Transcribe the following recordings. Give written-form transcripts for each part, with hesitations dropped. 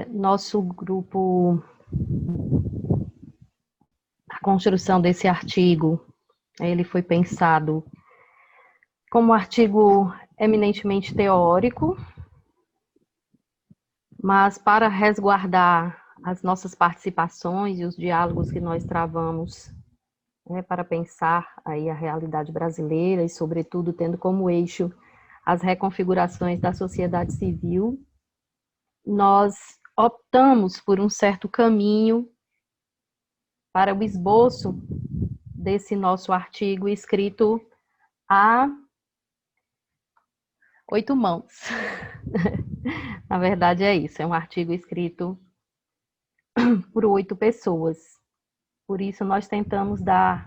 Nosso grupo, a construção desse artigo, ele foi pensado como um artigo eminentemente teórico, mas para resguardar as nossas participações e os diálogos que nós travamos, para pensar aí a realidade brasileira e, sobretudo, tendo como eixo as reconfigurações da sociedade civil, nós optamos por um certo caminho para o esboço desse nosso artigo escrito a 8 mãos. Na verdade é isso, é um artigo escrito por 8 pessoas. Por isso nós tentamos dar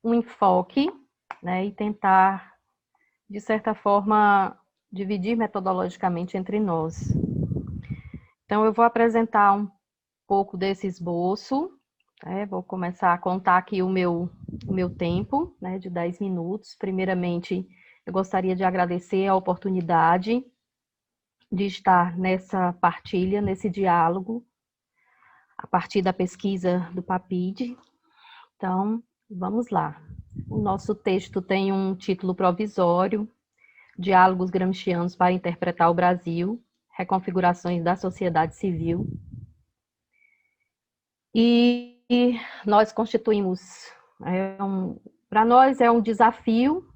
um enfoque, e tentar, de certa forma, dividir metodologicamente entre nós. Então eu vou apresentar um pouco desse esboço, vou começar a contar aqui o meu tempo, de 10 minutos. Primeiramente, eu gostaria de agradecer a oportunidade de estar nessa partilha, nesse diálogo, a partir da pesquisa do PAPID. Então, vamos lá. O nosso texto tem um título provisório, Diálogos Gramscianos para Interpretar o Brasil, Reconfigurações da Sociedade Civil. E nós constituímos, para nós é um desafio,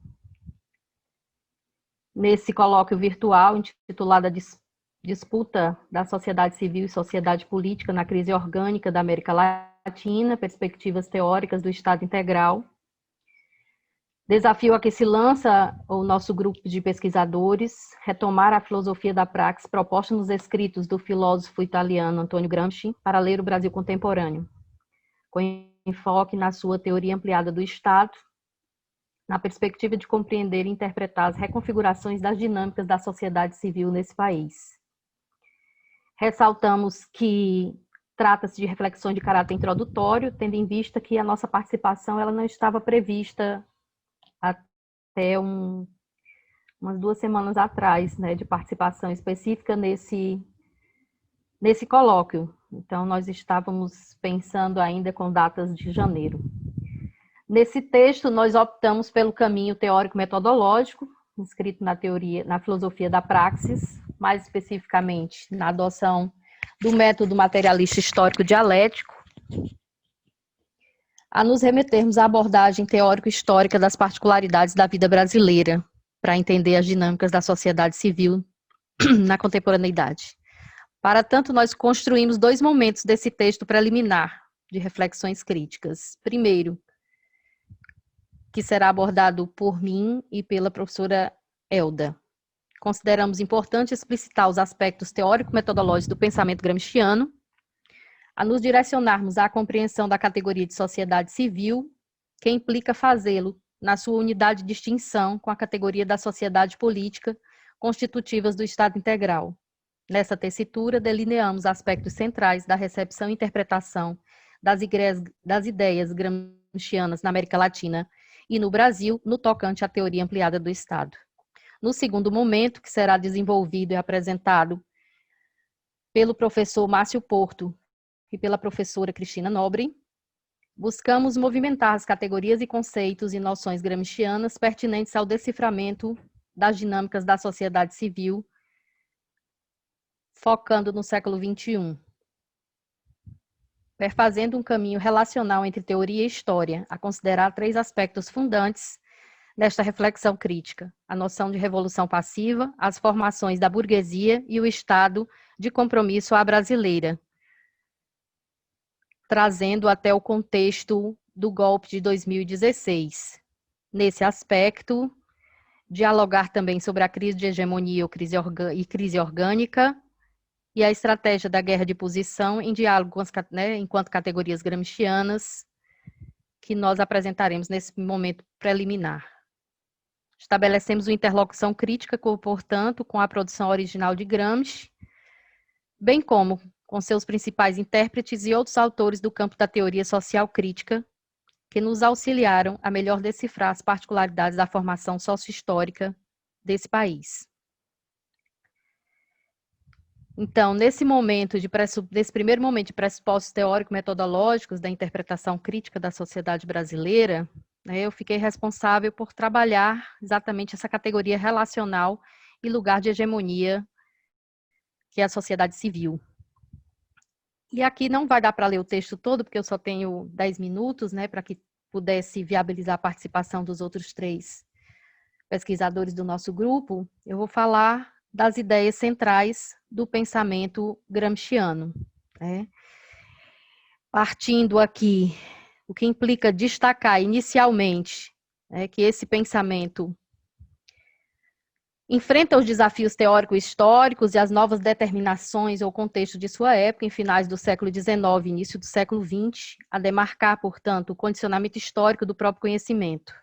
nesse colóquio virtual, intitulado Disputa da Sociedade Civil e Sociedade Política na Crise Orgânica da América Latina, Perspectivas Teóricas do Estado Integral. Desafio a que se lança o nosso grupo de pesquisadores, retomar a filosofia da praxis proposta nos escritos do filósofo italiano Antonio Gramsci para ler o Brasil contemporâneo, com enfoque na sua teoria ampliada do Estado, na perspectiva de compreender e interpretar as reconfigurações das dinâmicas da sociedade civil nesse país. Ressaltamos que trata-se de reflexões de caráter introdutório, tendo em vista que a nossa participação ela não estava prevista até umas 2 semanas atrás, de participação específica nesse colóquio. Então, nós estávamos pensando ainda com datas de janeiro. Nesse texto, nós optamos pelo caminho teórico-metodológico, inscrito na filosofia da praxis, mais especificamente na adoção do método materialista histórico dialético, a nos remetermos à abordagem teórico-histórica das particularidades da vida brasileira, para entender as dinâmicas da sociedade civil na contemporaneidade. Para tanto, nós construímos 2 momentos desse texto preliminar de reflexões críticas. Primeiro, que será abordado por mim e pela professora Elda. Consideramos importante explicitar os aspectos teórico-metodológicos do pensamento gramsciano, a nos direcionarmos à compreensão da categoria de sociedade civil, que implica fazê-lo na sua unidade de distinção com a categoria da sociedade política, constitutivas do Estado integral. Nessa tessitura, delineamos aspectos centrais da recepção e interpretação das ideias gramscianas na América Latina e no Brasil, no tocante à teoria ampliada do Estado. No segundo momento, que será desenvolvido e apresentado pelo professor Márcio Porto e pela professora Cristina Nobre, buscamos movimentar as categorias e conceitos e noções gramscianas pertinentes ao deciframento das dinâmicas da sociedade civil, focando no século XXI, perfazendo um caminho relacional entre teoria e história, a considerar 3 aspectos fundantes desta reflexão crítica: a noção de revolução passiva, as formações da burguesia e o estado de compromisso à brasileira, trazendo até o contexto do golpe de 2016. Nesse aspecto, dialogar também sobre a crise de hegemonia e crise orgânica e a estratégia da guerra de posição em diálogo com enquanto categorias gramscianas, que nós apresentaremos nesse momento preliminar. Estabelecemos uma interlocução crítica, portanto, com a produção original de Gramsci, bem como com seus principais intérpretes e outros autores do campo da teoria social crítica, que nos auxiliaram a melhor decifrar as particularidades da formação socio-histórica desse país. Então, nesse primeiro momento de pressupostos teórico-metodológicos da interpretação crítica da sociedade brasileira, né, eu fiquei responsável por trabalhar exatamente essa categoria relacional e lugar de hegemonia que é a sociedade civil. E aqui não vai dar para ler o texto todo, porque eu só tenho 10 minutos, né, para que pudesse viabilizar a participação dos outros 3 pesquisadores do nosso grupo. Eu vou falar das ideias centrais do pensamento gramsciano, né? Partindo aqui, o que implica destacar inicialmente que esse pensamento enfrenta os desafios teórico-históricos e as novas determinações ou contexto de sua época, em finais do século XIX e início do século XX, a demarcar, portanto, o condicionamento histórico do próprio conhecimento.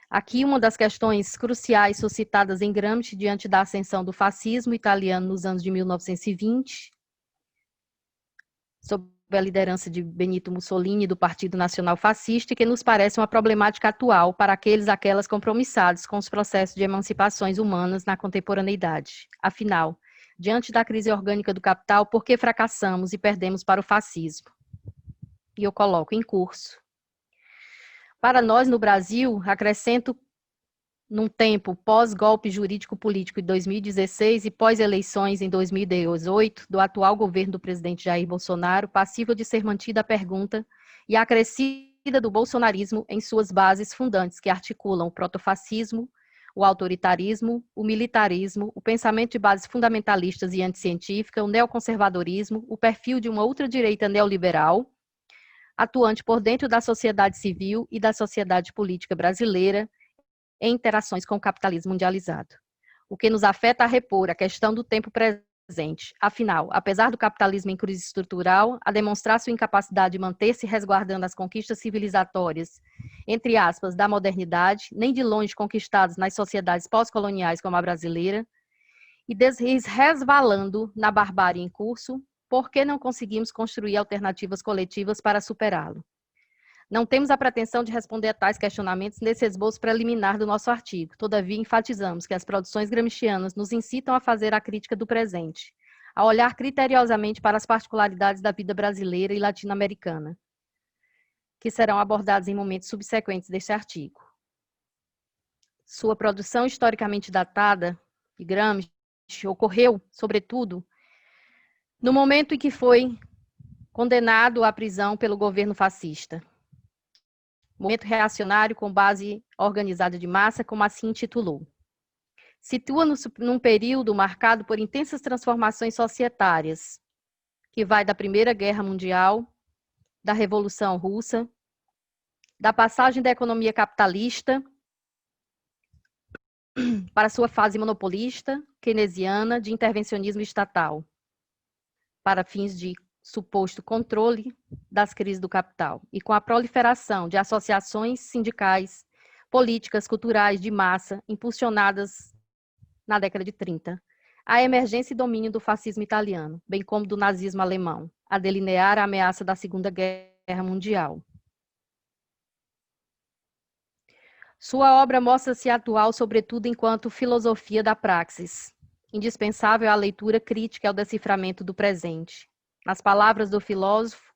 Aqui, uma das questões cruciais suscitadas em Gramsci diante da ascensão do fascismo italiano nos anos de 1920, sob a liderança de Benito Mussolini do Partido Nacional Fascista, e que nos parece uma problemática atual para aquelas compromissados com os processos de emancipações humanas na contemporaneidade. Afinal, diante da crise orgânica do capital, por que fracassamos e perdemos para o fascismo? E eu coloco em curso. Para nós, no Brasil, acrescento num tempo pós-golpe jurídico-político de 2016 e pós-eleições em 2018 do atual governo do presidente Jair Bolsonaro, passível de ser mantida a pergunta e a crescida do bolsonarismo em suas bases fundantes, que articulam o protofascismo, o autoritarismo, o militarismo, o pensamento de bases fundamentalistas e anticientífica, o neoconservadorismo, o perfil de uma ultradireita neoliberal, atuante por dentro da sociedade civil e da sociedade política brasileira, em interações com o capitalismo mundializado. O que nos afeta a repor a questão do tempo presente. Afinal, apesar do capitalismo em crise estrutural, a demonstrar sua incapacidade de manter-se resguardando as conquistas civilizatórias, entre aspas, da modernidade, nem de longe conquistadas nas sociedades pós-coloniais como a brasileira, e resvalando na barbárie em curso, por que não conseguimos construir alternativas coletivas para superá-lo? Não temos a pretensão de responder a tais questionamentos nesse esboço preliminar do nosso artigo. Todavia, enfatizamos que as produções gramscianas nos incitam a fazer a crítica do presente, a olhar criteriosamente para as particularidades da vida brasileira e latino-americana, que serão abordadas em momentos subsequentes deste artigo. Sua produção historicamente datada, de Gramsci, ocorreu, sobretudo, no momento em que foi condenado à prisão pelo governo fascista. Movimento reacionário com base organizada de massa, como assim intitulou. Situa-nos num período marcado por intensas transformações societárias, que vai da Primeira Guerra Mundial, da Revolução Russa, da passagem da economia capitalista para sua fase monopolista, keynesiana, de intervencionismo estatal, para fins de suposto controle das crises do capital, e com a proliferação de associações sindicais, políticas, culturais de massa, impulsionadas na década de 30, a emergência e domínio do fascismo italiano, bem como do nazismo alemão, a delinear a ameaça da Segunda Guerra Mundial. Sua obra mostra-se atual, sobretudo, enquanto filosofia da praxis, indispensável à leitura crítica e ao deciframento do presente. Nas palavras do filósofo,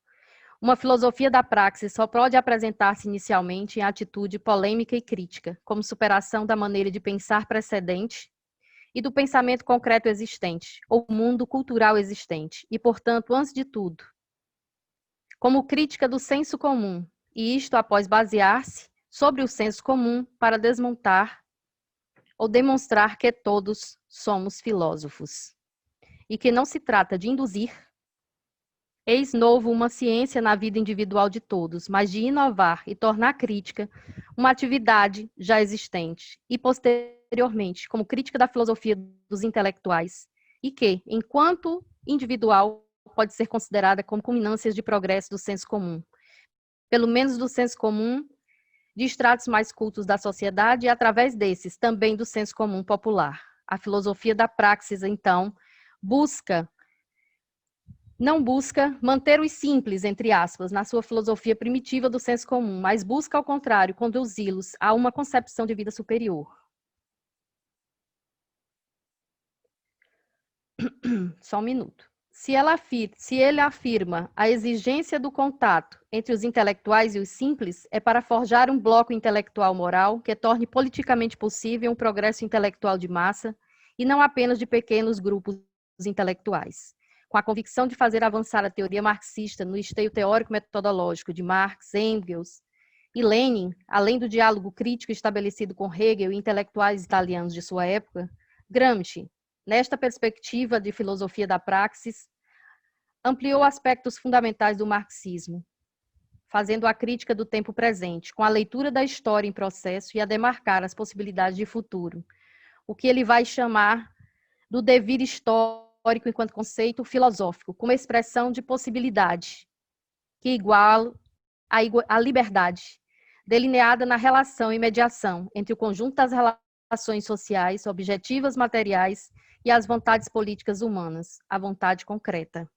uma filosofia da praxis só pode apresentar-se inicialmente em atitude polêmica e crítica, como superação da maneira de pensar precedente e do pensamento concreto existente, ou mundo cultural existente, e, portanto, antes de tudo, como crítica do senso comum, e isto após basear-se sobre o senso comum para desmontar ou demonstrar que todos somos filósofos, e que não se trata de induzir, eis novo uma ciência na vida individual de todos, mas de inovar e tornar crítica uma atividade já existente e, posteriormente, como crítica da filosofia dos intelectuais, e que, enquanto individual, pode ser considerada como culminâncias de progresso do senso comum, pelo menos do senso comum de estratos mais cultos da sociedade e, através desses, também do senso comum popular. A filosofia da praxis, então, não busca manter os simples, entre aspas, na sua filosofia primitiva do senso comum, mas busca, ao contrário, conduzi-los a uma concepção de vida superior. Só um minuto. Se ele afirma a exigência do contato entre os intelectuais e os simples, é para forjar um bloco intelectual moral que torne politicamente possível um progresso intelectual de massa e não apenas de pequenos grupos intelectuais. Com a convicção de fazer avançar a teoria marxista no esteio teórico-metodológico de Marx, Engels e Lenin, além do diálogo crítico estabelecido com Hegel e intelectuais italianos de sua época, Gramsci, nesta perspectiva de filosofia da praxis, ampliou aspectos fundamentais do marxismo, fazendo a crítica do tempo presente, com a leitura da história em processo e a demarcar as possibilidades de futuro, o que ele vai chamar do devir histórico enquanto conceito filosófico, como expressão de possibilidade, que iguala a liberdade, delineada na relação e mediação entre o conjunto das relações sociais, objetivas materiais e as vontades políticas humanas, a vontade concreta.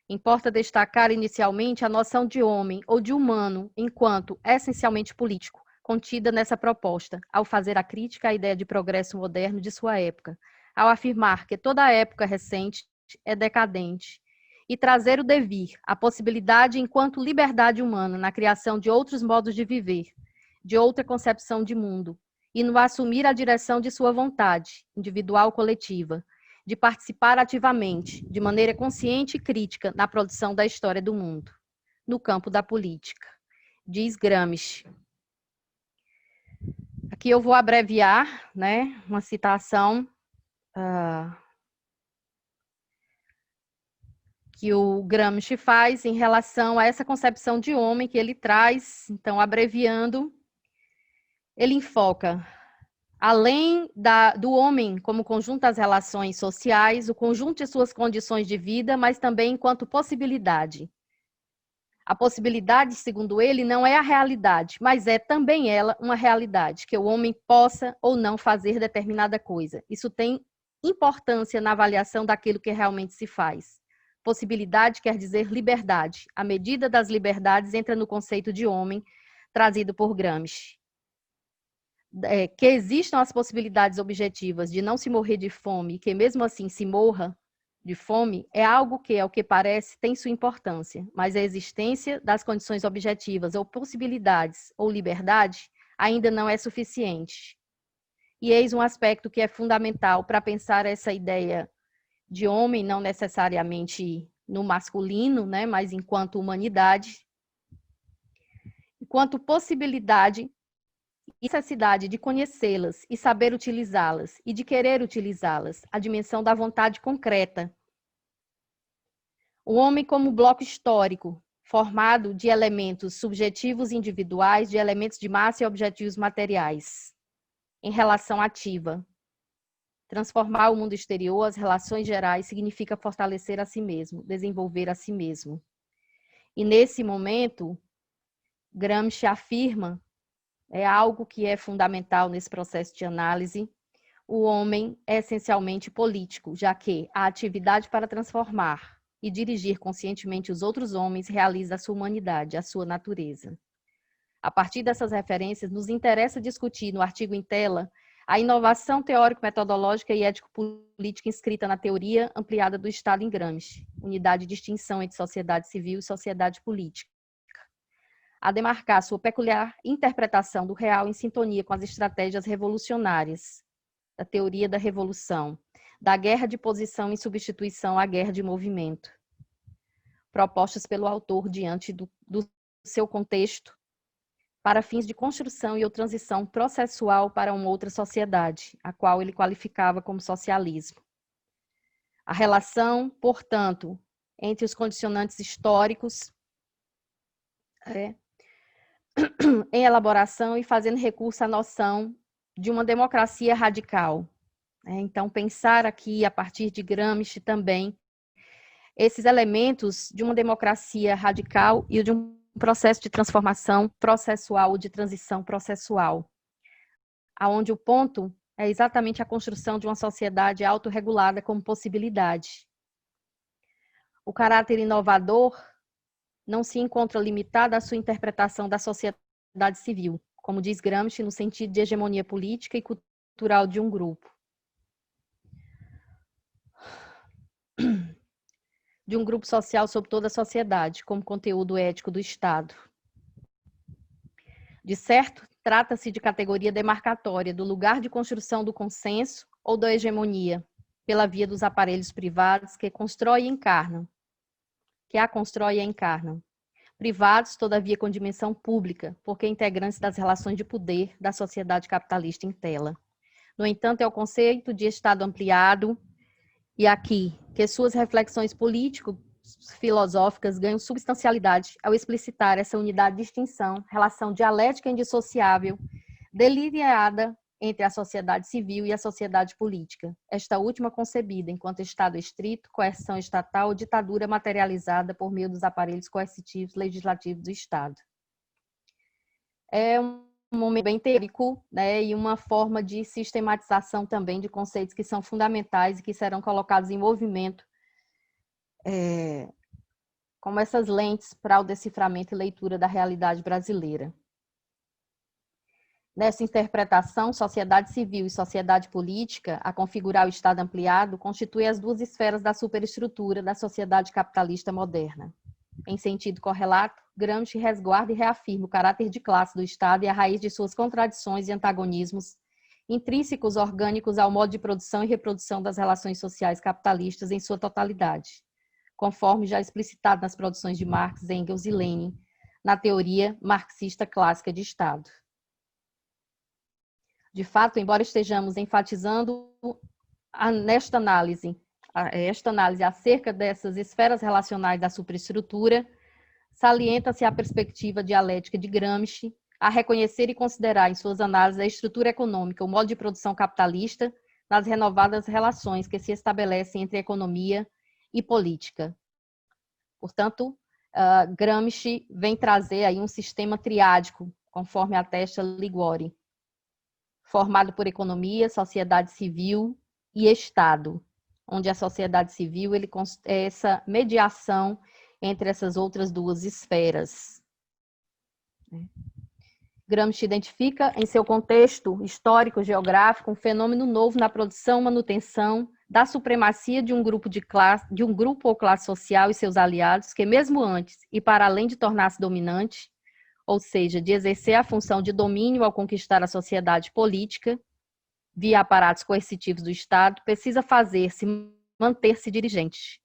Importa destacar inicialmente a noção de homem ou de humano enquanto essencialmente político, contida nessa proposta, ao fazer a crítica à ideia de progresso moderno de sua época, ao afirmar que toda a época recente é decadente, e trazer o devir, a possibilidade enquanto liberdade humana na criação de outros modos de viver, de outra concepção de mundo, e no assumir a direção de sua vontade, individual ou coletiva, de participar ativamente, de maneira consciente e crítica, na produção da história do mundo, no campo da política, diz Gramsci. Aqui eu vou abreviar, né, uma citação que o Gramsci faz em relação a essa concepção de homem que ele traz. Então, abreviando, ele enfoca, além do homem como conjunto das relações sociais, o conjunto de suas condições de vida, mas também enquanto possibilidade. A possibilidade, segundo ele, não é a realidade, mas é também ela uma realidade, que o homem possa ou não fazer determinada coisa. Isso tem importância na avaliação daquilo que realmente se faz. Possibilidade quer dizer liberdade. A medida das liberdades entra no conceito de homem, trazido por Gramsci. Que existam as possibilidades objetivas de não se morrer de fome, que mesmo assim se morra de fome, é algo que, ao que parece, tem sua importância, mas a existência das condições objetivas ou possibilidades ou liberdade ainda não é suficiente. E eis um aspecto que é fundamental para pensar essa ideia de homem, não necessariamente no masculino, né, mas enquanto humanidade, enquanto possibilidade e necessidade de conhecê-las e saber utilizá-las e de querer utilizá-las, a dimensão da vontade concreta. O homem como bloco histórico, formado de elementos subjetivos e individuais, de elementos de massa e objetivos materiais, em relação ativa. Transformar o mundo exterior, as relações gerais, significa fortalecer a si mesmo, desenvolver a si mesmo. E nesse momento, Gramsci afirma, é algo que é fundamental nesse processo de análise, o homem é essencialmente político, já que a atividade para transformar e dirigir conscientemente os outros homens realiza a sua humanidade, a sua natureza. A partir dessas referências, nos interessa discutir no artigo em tela a inovação teórico-metodológica e ético-política inscrita na teoria ampliada do Estado em Gramsci, unidade de distinção entre sociedade civil e sociedade política, a demarcar sua peculiar interpretação do real em sintonia com as estratégias revolucionárias, da teoria da revolução, da guerra de posição em substituição à guerra de movimento, propostas pelo autor diante do seu contexto, para fins de construção e ou transição processual para uma outra sociedade, a qual ele qualificava como socialismo. A relação, portanto, entre os condicionantes históricos em elaboração e fazendo recurso à noção de uma democracia radical. Então, pensar aqui, a partir de Gramsci também, esses elementos de uma democracia radical e de um processo de transformação processual ou de transição processual, aonde o ponto é exatamente a construção de uma sociedade autorregulada como possibilidade. O caráter inovador não se encontra limitado à sua interpretação da sociedade civil, como diz Gramsci, no sentido de hegemonia política e cultural de um grupo. de um grupo social sobre toda a sociedade, como conteúdo ético do Estado. De certo, trata-se de categoria demarcatória do lugar de construção do consenso ou da hegemonia, pela via dos aparelhos privados que constroem e encarnam, que a constroem e encarnam. Privados, todavia, com dimensão pública, porque integrantes das relações de poder da sociedade capitalista em tela. No entanto, é o conceito de Estado ampliado, e aqui, que suas reflexões político-filosóficas ganham substancialidade ao explicitar essa unidade de distinção, relação dialética indissociável, delineada entre a sociedade civil e a sociedade política, esta última concebida enquanto Estado estrito, coerção estatal ou ditadura materializada por meio dos aparelhos coercitivos legislativos do Estado. É um momento bem teórico, né, e uma forma de sistematização também de conceitos que são fundamentais e que serão colocados em movimento como essas lentes para o deciframento e leitura da realidade brasileira. Nessa interpretação, sociedade civil e sociedade política, a configurar o Estado ampliado, constituem as duas esferas da superestrutura da sociedade capitalista moderna. Em sentido correlato, Gramsci resguarda e reafirma o caráter de classe do Estado e a raiz de suas contradições e antagonismos intrínsecos orgânicos ao modo de produção e reprodução das relações sociais capitalistas em sua totalidade, conforme já explicitado nas produções de Marx, Engels e Lenin, na teoria marxista clássica de Estado. De fato, embora estejamos enfatizando esta análise acerca dessas esferas relacionais da superestrutura, salienta-se a perspectiva dialética de Gramsci a reconhecer e considerar em suas análises a estrutura econômica, o modo de produção capitalista, nas renovadas relações que se estabelecem entre economia e política. Portanto, Gramsci vem trazer aí um sistema triádico, conforme atesta Liguori, formado por economia, sociedade civil e Estado, onde a sociedade civil é essa mediação entre essas outras duas esferas. Gramsci identifica, em seu contexto histórico-geográfico, um fenômeno novo na produção e manutenção da supremacia de um grupo ou classe social e seus aliados, que mesmo antes e para além de tornar-se dominante, ou seja, de exercer a função de domínio ao conquistar a sociedade política, via aparatos coercitivos do Estado, precisa manter-se dirigente.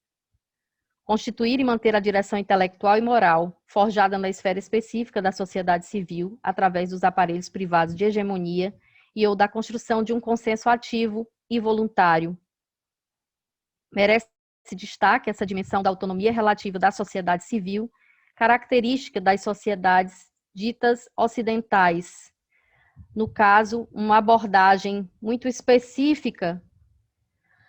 Constituir e manter a direção intelectual e moral, forjada na esfera específica da sociedade civil, através dos aparelhos privados de hegemonia e ou da construção de um consenso ativo e voluntário. Merece destaque essa dimensão da autonomia relativa da sociedade civil, característica das sociedades ditas ocidentais. No caso, uma abordagem muito específica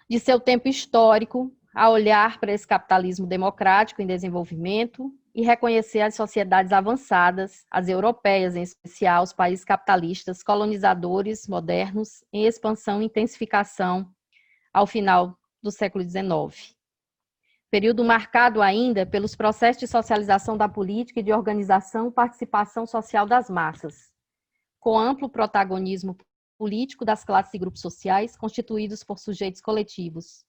de seu tempo histórico, a olhar para esse capitalismo democrático em desenvolvimento e reconhecer as sociedades avançadas, as europeias em especial, os países capitalistas, colonizadores, modernos, em expansão e intensificação ao final do século XIX. Período marcado ainda pelos processos de socialização da política e de organização e participação social das massas, com amplo protagonismo político das classes e grupos sociais constituídos por sujeitos coletivos.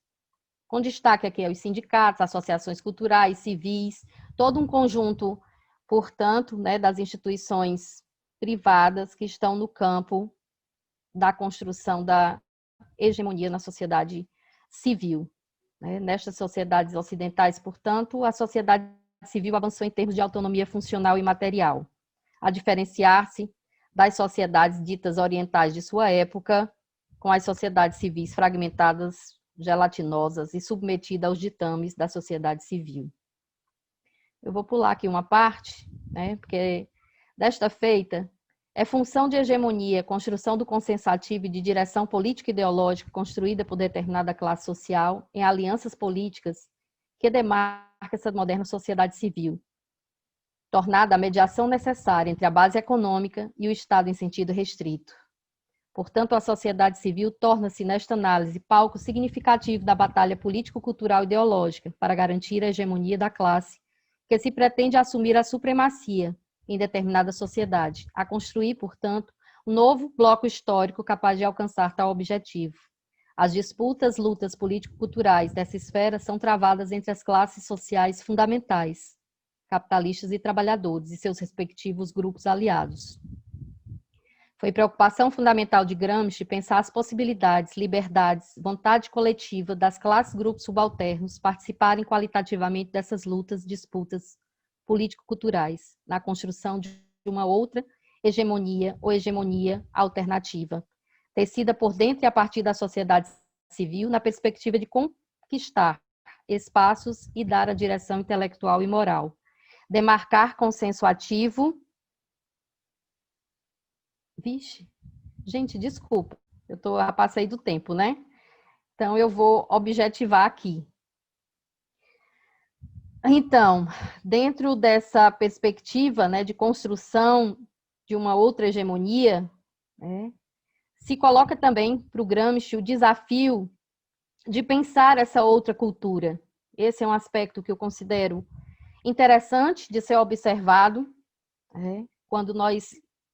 Com destaque aqui aos sindicatos, associações culturais, civis, todo um conjunto, portanto, das instituições privadas que estão no campo da construção da hegemonia na sociedade civil. Nestas sociedades ocidentais, portanto, a sociedade civil avançou em termos de autonomia funcional e material, a diferenciar-se das sociedades ditas orientais de sua época, com as sociedades civis fragmentadas, gelatinosas e submetidas aos ditames da sociedade civil. Eu vou pular aqui uma parte, porque desta feita, é função de hegemonia, construção do consensativo e de direção política e ideológica construída por determinada classe social em alianças políticas que demarca essa moderna sociedade civil, tornada a mediação necessária entre a base econômica e o Estado em sentido restrito. Portanto, a sociedade civil torna-se, nesta análise, palco significativo da batalha político-cultural e ideológica para garantir a hegemonia da classe que se pretende assumir a supremacia em determinada sociedade, a construir, portanto, um novo bloco histórico capaz de alcançar tal objetivo. As disputas, lutas político-culturais dessa esfera são travadas entre as classes sociais fundamentais, capitalistas e trabalhadores, e seus respectivos grupos aliados. Foi preocupação fundamental de Gramsci pensar as possibilidades, liberdades, vontade coletiva das classes grupos subalternos participarem qualitativamente dessas lutas, disputas político-culturais, na construção de uma outra hegemonia ou hegemonia alternativa, tecida por dentro e a partir da sociedade civil, na perspectiva de conquistar espaços e dar a direção intelectual e moral, demarcar consenso ativo. Vixe, gente, desculpa, passei do tempo, né? Então, eu vou objetivar aqui. Então, dentro dessa perspectiva, né, de construção de uma outra hegemonia, né, se coloca também para o Gramsci o desafio de pensar essa outra cultura. Esse é um aspecto que eu considero interessante de ser observado, né, quando nós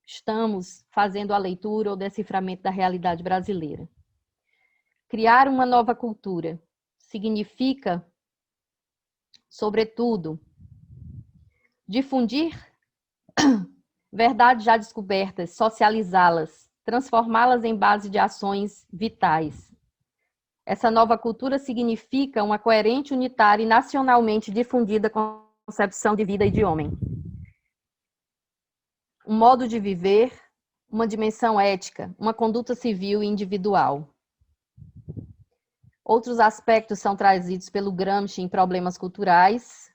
estamos fazendo a leitura ou deciframento da realidade brasileira. Criar uma nova cultura significa, sobretudo, difundir verdades já descobertas, socializá-las, transformá-las em base de ações vitais. Essa nova cultura significa uma coerente, unitária e nacionalmente difundida concepção de vida e de homem. Um modo de viver, uma dimensão ética, uma conduta civil e individual. Outros aspectos são trazidos pelo Gramsci em problemas culturais.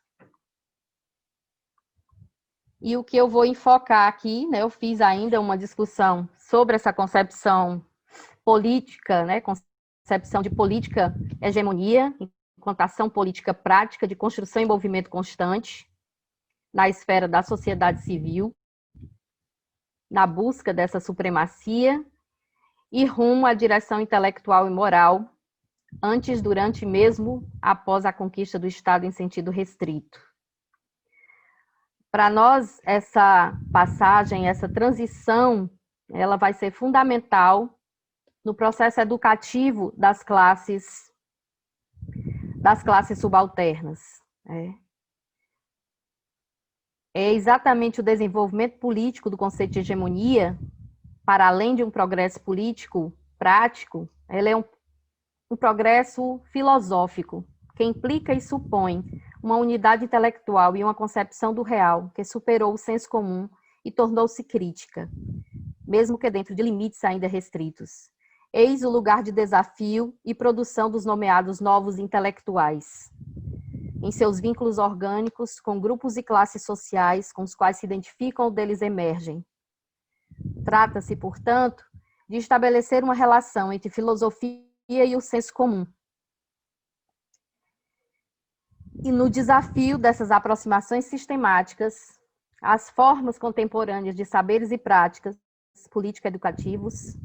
E o que eu vou enfocar aqui, né, eu fiz ainda uma discussão sobre essa concepção política, né, concepção de política hegemonia, enquanto ação política prática de construção e movimento constante na esfera da sociedade civil, na busca dessa supremacia e rumo à direção intelectual e moral, antes, durante e mesmo após a conquista do Estado em sentido restrito. Para nós, essa passagem, essa transição, ela vai ser fundamental no processo educativo das classes subalternas. É exatamente o desenvolvimento político do conceito de hegemonia, para além de um progresso político prático, ele é um progresso filosófico, que implica e supõe uma unidade intelectual e uma concepção do real que superou o senso comum e tornou-se crítica, mesmo que dentro de limites ainda restritos. Eis o lugar de desafio e produção dos nomeados novos intelectuais, em seus vínculos orgânicos com grupos e classes sociais com os quais se identificam ou deles emergem. Trata-se, portanto, de estabelecer uma relação entre filosofia e o senso comum. E no desafio dessas aproximações sistemáticas, as formas contemporâneas de saberes e práticas político-educativos,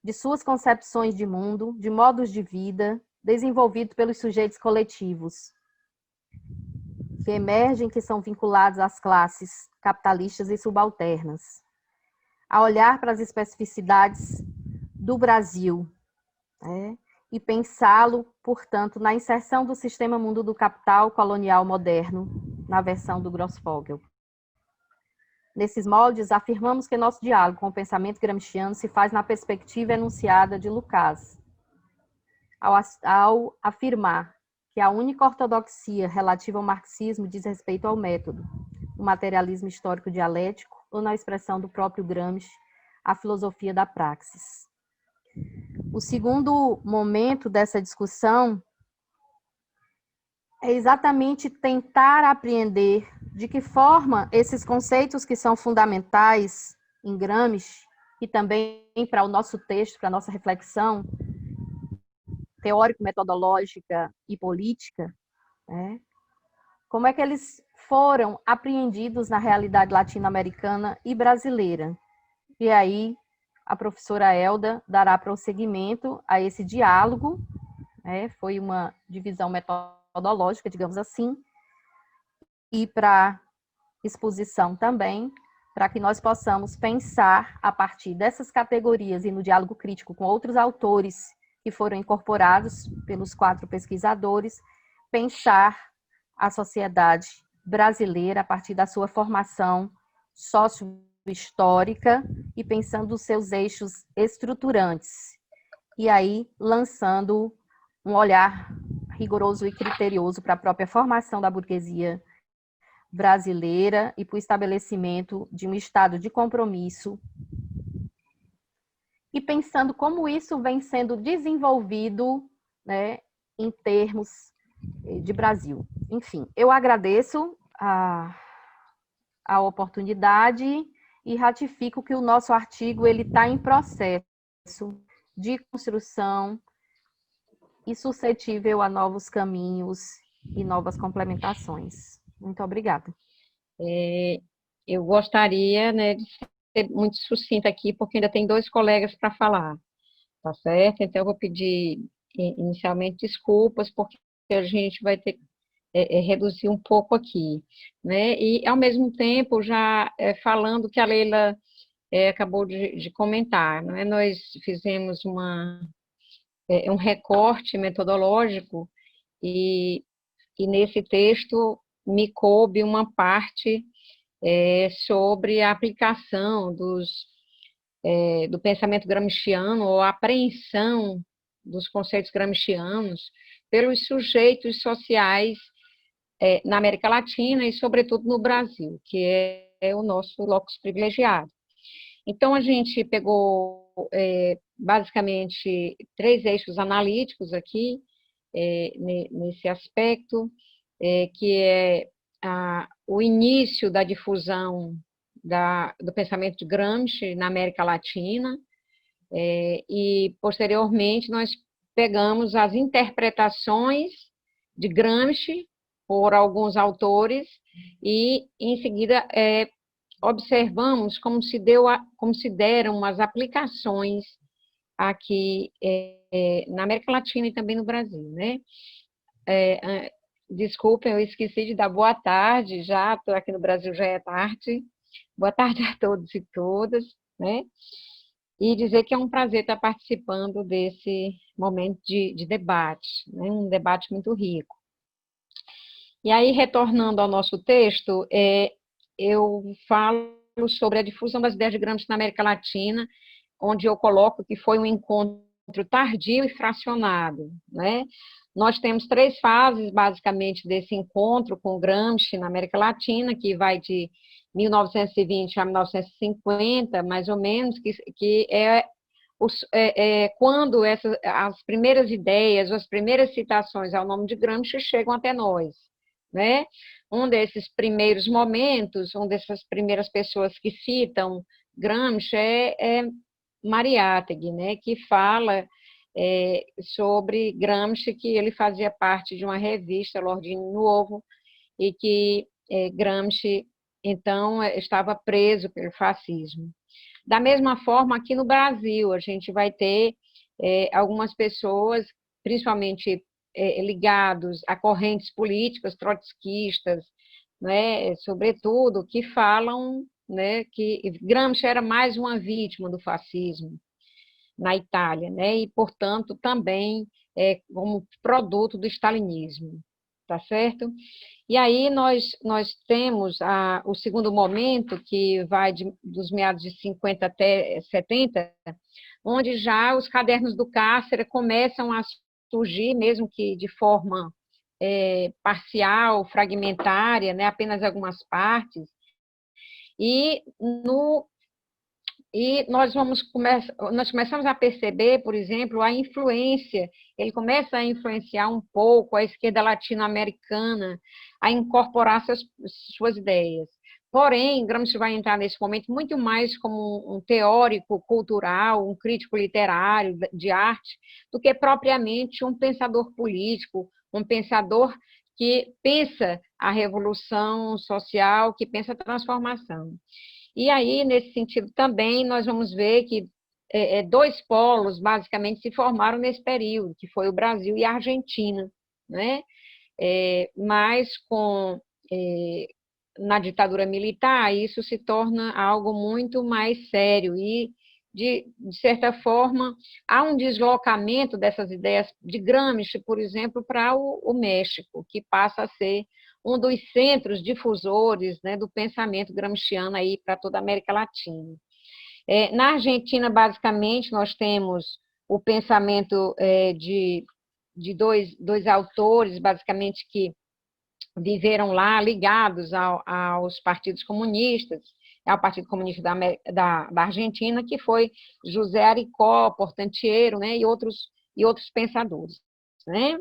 de suas concepções de mundo, de modos de vida, desenvolvidos pelos sujeitos coletivos, que emergem, que são vinculados às classes capitalistas e subalternas. A olhar para as especificidades do Brasil, e pensá-lo, portanto, na inserção do sistema mundo do capital colonial moderno, na versão do Grossfogel. Nesses moldes, afirmamos que nosso diálogo com o pensamento gramsciano se faz na perspectiva enunciada de Lukács, ao afirmar que a única ortodoxia relativa ao marxismo diz respeito ao método, o materialismo histórico dialético, ou na expressão do próprio Gramsci, a filosofia da praxis. O segundo momento dessa discussão é exatamente tentar apreender de que forma esses conceitos que são fundamentais em Gramsci e também para o nosso texto, para a nossa reflexão teórico-metodológica e política, como é que eles foram apreendidos na realidade latino-americana e brasileira. E aí a professora Elda dará prosseguimento a esse diálogo, foi uma divisão metodológica, digamos assim, e para exposição também, para que nós possamos pensar a partir dessas categorias e no diálogo crítico com outros autores que foram incorporados pelos 4 pesquisadores, pensar a sociedade brasileira a partir da sua formação sociohistórica e pensando os seus eixos estruturantes. E aí, lançando um olhar rigoroso e criterioso para a própria formação da burguesia brasileira e para o estabelecimento de um estado de compromisso e pensando como isso vem sendo desenvolvido, né, em termos de Brasil. Enfim, eu agradeço a oportunidade e ratifico que o nosso artigo ele está em processo de construção e suscetível a novos caminhos e novas complementações. Muito obrigada. Eu gostaria, né, de ser muito sucinta aqui, porque ainda tem 2 colegas para falar, tá certo? Então, eu vou pedir inicialmente desculpas, porque a gente vai ter que reduzir um pouco aqui, né? E, ao mesmo tempo, já falando que a Leila acabou de comentar, né? Nós fizemos um recorte metodológico e nesse texto me coube uma parte sobre a aplicação do pensamento gramsciano ou a apreensão dos conceitos gramscianos pelos sujeitos sociais na América Latina e, sobretudo, no Brasil, que é o nosso locus privilegiado. Então, a gente pegou, basicamente, 3 eixos analíticos aqui, nesse aspecto, que é o início da difusão do pensamento de Gramsci na América Latina, e, posteriormente, nós pegamos as interpretações de Gramsci por alguns autores e, em seguida, observamos como se deram as aplicações aqui na América Latina e também no Brasil, né? Desculpem, eu esqueci de dar boa tarde, já estou aqui no Brasil, já é tarde. Boa tarde a todos e todas, né? E dizer que é um prazer estar participando desse momento de debate, né? Um debate muito rico. E aí, retornando ao nosso texto, eu falo sobre a difusão das ideias de Gramsci na América Latina, onde eu coloco que foi um encontro tardio e fracionado, né? Nós temos 3 fases, basicamente, desse encontro com Gramsci na América Latina, que vai de 1920 a 1950, mais ou menos, que quando as primeiras ideias, as primeiras citações ao nome de Gramsci chegam até nós, né? Um desses primeiros momentos, uma dessas primeiras pessoas que citam Gramsci é Mariátegui, né? Que fala sobre Gramsci, que ele fazia parte de uma revista, L'Ordine Nuovo, e que Gramsci, então, estava preso pelo fascismo. Da mesma forma, aqui no Brasil, a gente vai ter algumas pessoas, principalmente ligados a correntes políticas trotskistas, né, sobretudo, que falam, né, que Gramsci era mais uma vítima do fascismo na Itália, né, e, portanto, também como produto do stalinismo, tá certo? E aí nós temos o segundo momento, que vai dos meados de 50 até 70, onde já os cadernos do Cáceres começam a surgir, mesmo que de forma parcial, fragmentária, né, apenas algumas partes, e nós começamos a perceber, por exemplo, a influência, ele começa a influenciar um pouco a esquerda latino-americana, a incorporar suas ideias. Porém, Gramsci vai entrar nesse momento muito mais como um teórico cultural, um crítico literário de arte, do que propriamente um pensador político, um pensador que pensa a revolução social, que pensa a transformação. E aí, nesse sentido também, nós vamos ver que 2 polos, basicamente, se formaram nesse período, que foi o Brasil e a Argentina, né? Mas na ditadura militar, isso se torna algo muito mais sério, e de certa forma, há um deslocamento dessas ideias de Gramsci, por exemplo, para o México, que passa a ser um dos centros difusores, né, do pensamento gramsciano aí para toda a América Latina. Na Argentina, basicamente, nós temos o pensamento de dois autores, basicamente, que viveram lá ligados aos partidos comunistas, ao Partido Comunista da Argentina, que foi José Aricó, Portantiero, né, e outros pensadores. Né?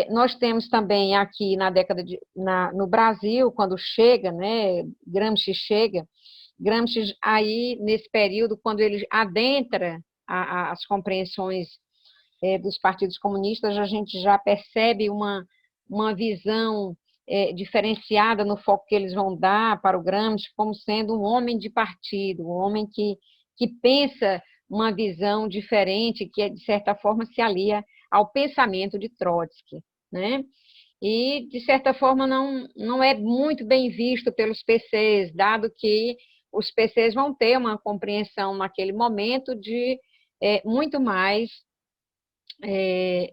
Nós temos também aqui no Brasil, quando chega, né, Gramsci chega, Gramsci aí, nesse período, quando ele adentra as compreensões dos partidos comunistas, a gente já percebe uma visão diferenciada no foco que eles vão dar para o Gramsci como sendo um homem de partido, um homem que pensa uma visão diferente, que, de certa forma, se alia ao pensamento de Trotsky, né? E, de certa forma, não é muito bem visto pelos PCs, dado que os PCs vão ter uma compreensão naquele momento de muito mais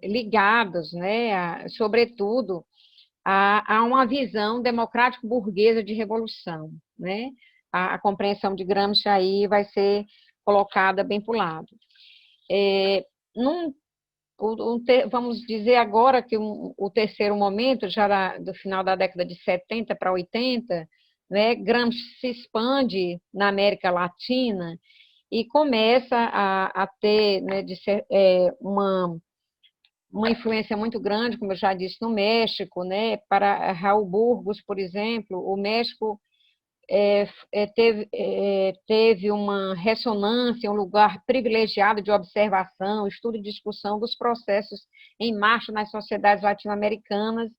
ligados, né, sobretudo, a uma visão democrático-burguesa de revolução. Né? A compreensão de Gramsci aí vai ser colocada bem para o lado. Vamos dizer agora que o terceiro momento, já do final da década de 70 para 80, né, Gramsci se expande na América Latina e começa a ter, né, uma influência muito grande, como eu já disse, no México, né? Para Raul Burgos, por exemplo, o México teve uma ressonância, um lugar privilegiado de observação, estudo e discussão dos processos em marcha nas sociedades latino-americanas,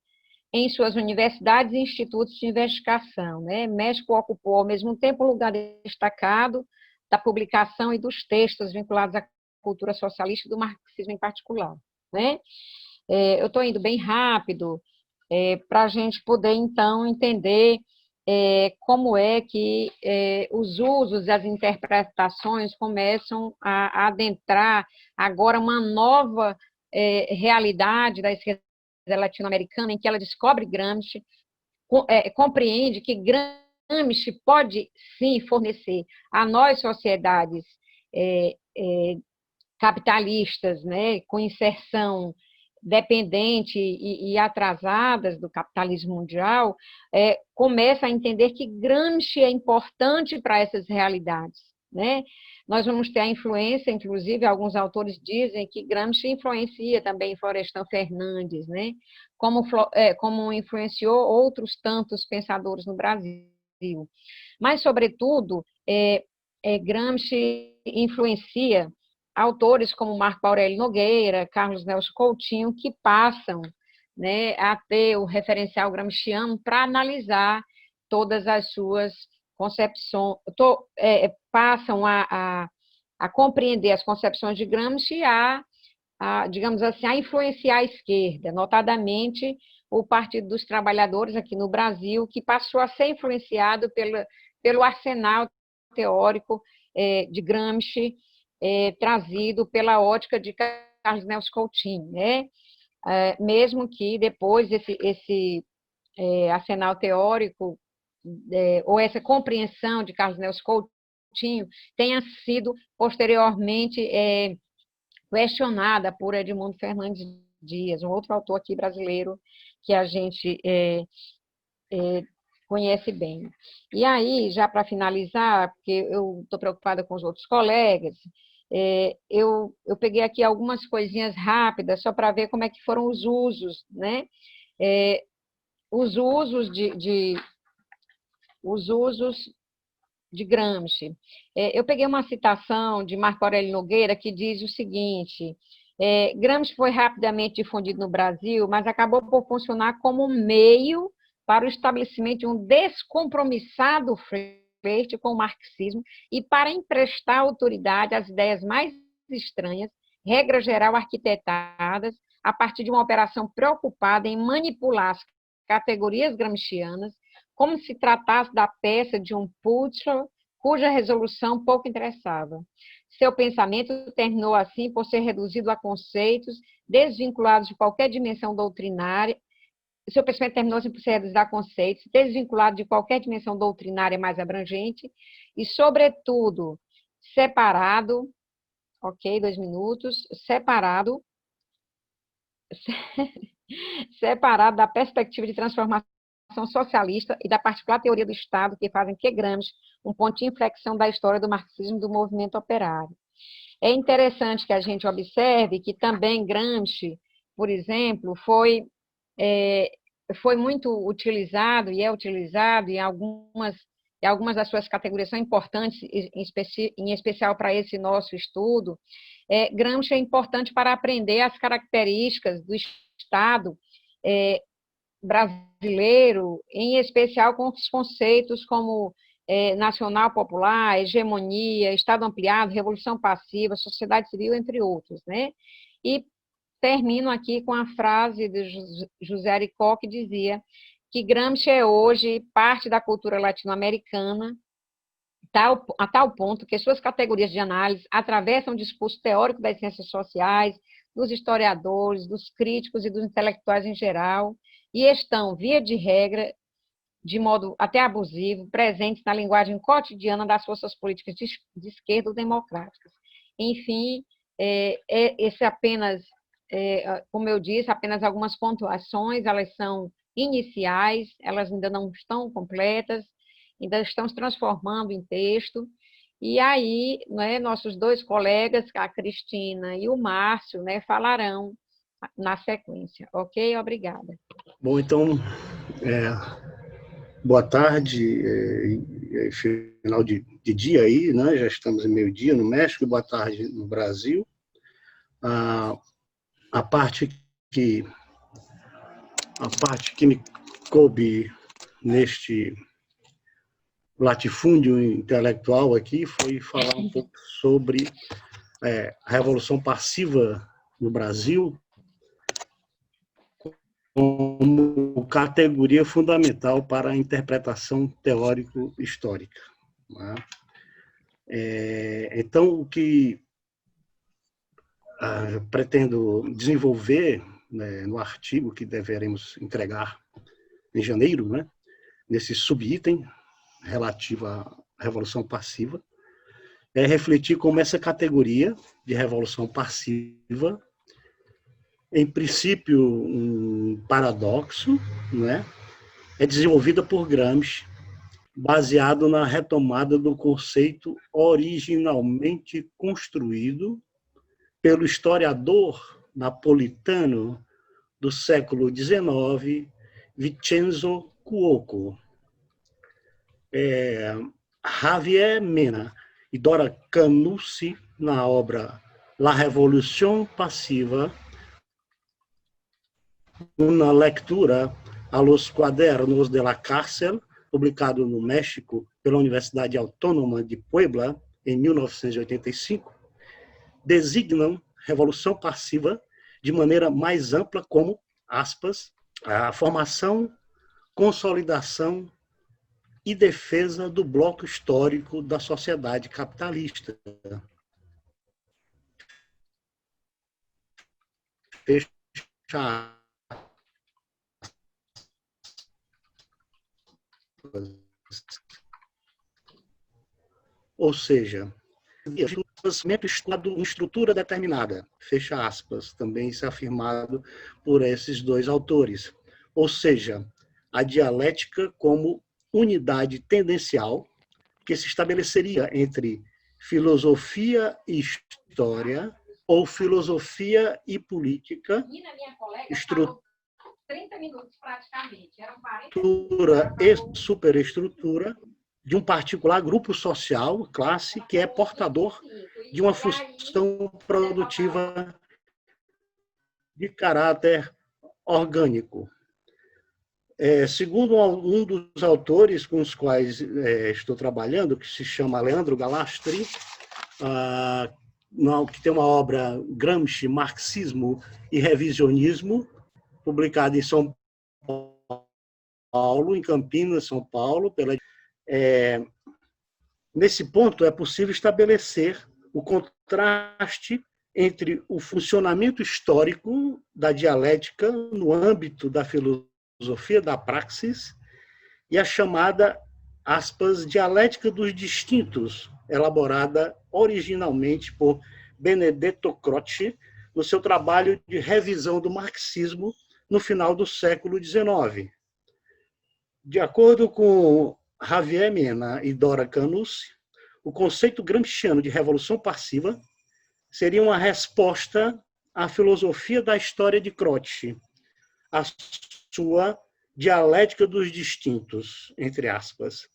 em suas universidades e institutos de investigação. Né? México ocupou, ao mesmo tempo, um lugar destacado da publicação e dos textos vinculados à cultura socialista e do marxismo em particular. Né? Eu estou indo bem rápido para a gente poder, então, entender como é que os usos e as interpretações começam a adentrar agora uma nova realidade da esquerda latino-americana, em que ela descobre Gramsci, compreende que Gramsci pode, sim, fornecer a nós, sociedades capitalistas, né, com inserção dependente e atrasadas do capitalismo mundial, começa a entender que Gramsci é importante para essas realidades. Né? Nós vamos ter a influência, inclusive, alguns autores dizem que Gramsci influencia também Florestan Fernandes, né? Como influenciou outros tantos pensadores no Brasil. Mas, sobretudo, Gramsci influencia autores como Marco Aurélio Nogueira, Carlos Nelson Coutinho, que passam, né, a ter o referencial gramsciano para analisar todas as suas concepções, passam a compreender as concepções de Gramsci digamos assim, a influenciar a esquerda, notadamente o Partido dos Trabalhadores aqui no Brasil, que passou a ser influenciado pelo arsenal teórico de Gramsci, trazido pela ótica de Carlos Nelson Coutinho, né? Mesmo que depois esse arsenal teórico ou essa compreensão de Carlos Nelson Coutinho tenha sido posteriormente questionada por Edmundo Fernandes Dias, um outro autor aqui brasileiro que a gente conhece bem. E aí, já para finalizar, porque eu estou preocupada com os outros colegas, eu peguei aqui algumas coisinhas rápidas, só para ver como é que foram os usos, né? Os usos de Gramsci. Eu peguei uma citação de Marco Aurélio Nogueira que diz o seguinte: Gramsci foi rapidamente difundido no Brasil, mas acabou por funcionar como um meio para o estabelecimento de um descompromissado flerte com o marxismo e para emprestar autoridade às ideias mais estranhas, regra geral arquitetadas, a partir de uma operação preocupada em manipular as categorias gramscianas, como se tratasse da peça de um Pulitzer cuja resolução pouco interessava. Seu pensamento terminou assim por ser reduzido a conceitos desvinculados de qualquer dimensão doutrinária. Seu pensamento terminou assim por ser reduzido a conceitos desvinculados de qualquer dimensão doutrinária mais abrangente e, sobretudo, separado, ok, 2 minutos, separado da perspectiva de transformação socialista e da particular teoria do Estado que fazem que Gramsci um ponto de inflexão da história do marxismo e do movimento operário. É interessante que a gente observe que também Gramsci, por exemplo, foi muito utilizado e é utilizado em algumas das suas categorias são importantes, em especial para esse nosso estudo. Gramsci é importante para aprender as características do Estado brasileiro, em especial com os conceitos como nacional popular, hegemonia, Estado ampliado, revolução passiva, sociedade civil, entre outros, né? E termino aqui com a frase de José Aricó, que dizia que Gramsci é hoje parte da cultura latino-americana, a tal ponto que suas categorias de análise atravessam o discurso teórico das ciências sociais, dos historiadores, dos críticos e dos intelectuais em geral, e estão, via de regra, de modo até abusivo, presentes na linguagem cotidiana das forças políticas de esquerda ou democráticas. Enfim, esse apenas, como eu disse, apenas algumas pontuações, elas são iniciais, elas ainda não estão completas, ainda estão se transformando em texto, e aí, né, nossos dois colegas, a Cristina e o Márcio, né, falarão na sequência, ok? Obrigada. Bom, então, boa tarde, final de dia aí, né? Já estamos em meio-dia no México, boa tarde no Brasil. A parte que me coube neste latifúndio intelectual aqui foi falar um pouco sobre a Revolução Passiva no Brasil como categoria fundamental para a interpretação teórico-histórica. Né? Então, o que pretendo desenvolver, né, no artigo que deveremos entregar em janeiro, né, nesse subitem relativo à Revolução Passiva, é refletir como essa categoria de Revolução Passiva, em princípio, um paradoxo, né, é desenvolvida por Gramsci, baseado na retomada do conceito originalmente construído pelo historiador napolitano do século XIX, Vincenzo Cuoco. Javier Mena e Dora Canucci, na obra La Revolución Pasiva, uma leitura a los cuadernos de la cárcel, publicado no México pela Universidade Autônoma de Puebla, em 1985, designam revolução passiva de maneira mais ampla como, aspas, a formação, consolidação e defesa do bloco histórico da sociedade capitalista. Fecha. Ou seja, uma estrutura determinada, fecha aspas, também isso é afirmado por esses dois autores. Ou seja, a dialética como unidade tendencial que se estabeleceria entre filosofia e história, ou filosofia e política, estrutura e superestrutura de um particular grupo social, classe, que é portador de uma função produtiva de caráter orgânico. Segundo um dos autores com os quais estou trabalhando, que se chama Leandro Galastri, que tem uma obra Gramsci, Marxismo e Revisionismo, publicada em São Paulo, em Campinas, São Paulo, Nesse ponto, é possível estabelecer o contraste entre o funcionamento histórico da dialética no âmbito da filosofia da praxis e a chamada, aspas, dialética dos distintos, elaborada originalmente por Benedetto Croce no seu trabalho de revisão do marxismo no final do século XIX. De acordo com Javier Mena e Dora Canucci, o conceito gramsciano de revolução passiva seria uma resposta à filosofia da história de Croce, a sua dialética dos distintos, entre aspas.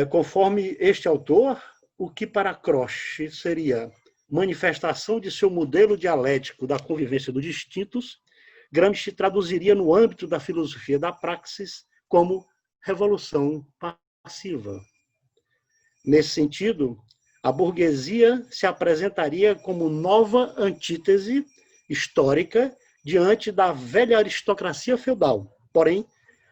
Conforme este autor, o que para Croce seria manifestação de seu modelo dialético da convivência dos distintos, Gramsci traduziria no âmbito da filosofia da praxis como revolução passiva. Nesse sentido, a burguesia se apresentaria como nova antítese histórica diante da velha aristocracia feudal, porém,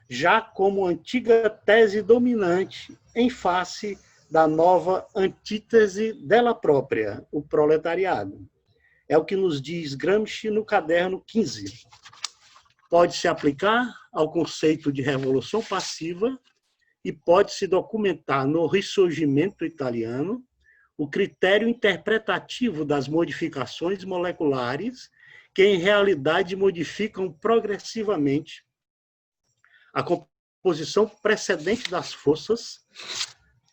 já como antiga tese dominante em face da nova antítese dela própria, o proletariado. É o que nos diz Gramsci no caderno 15. Pode-se aplicar ao conceito de revolução passiva e pode-se documentar no Risorgimento italiano o critério interpretativo das modificações moleculares que, em realidade, modificam progressivamente a composição precedente das forças,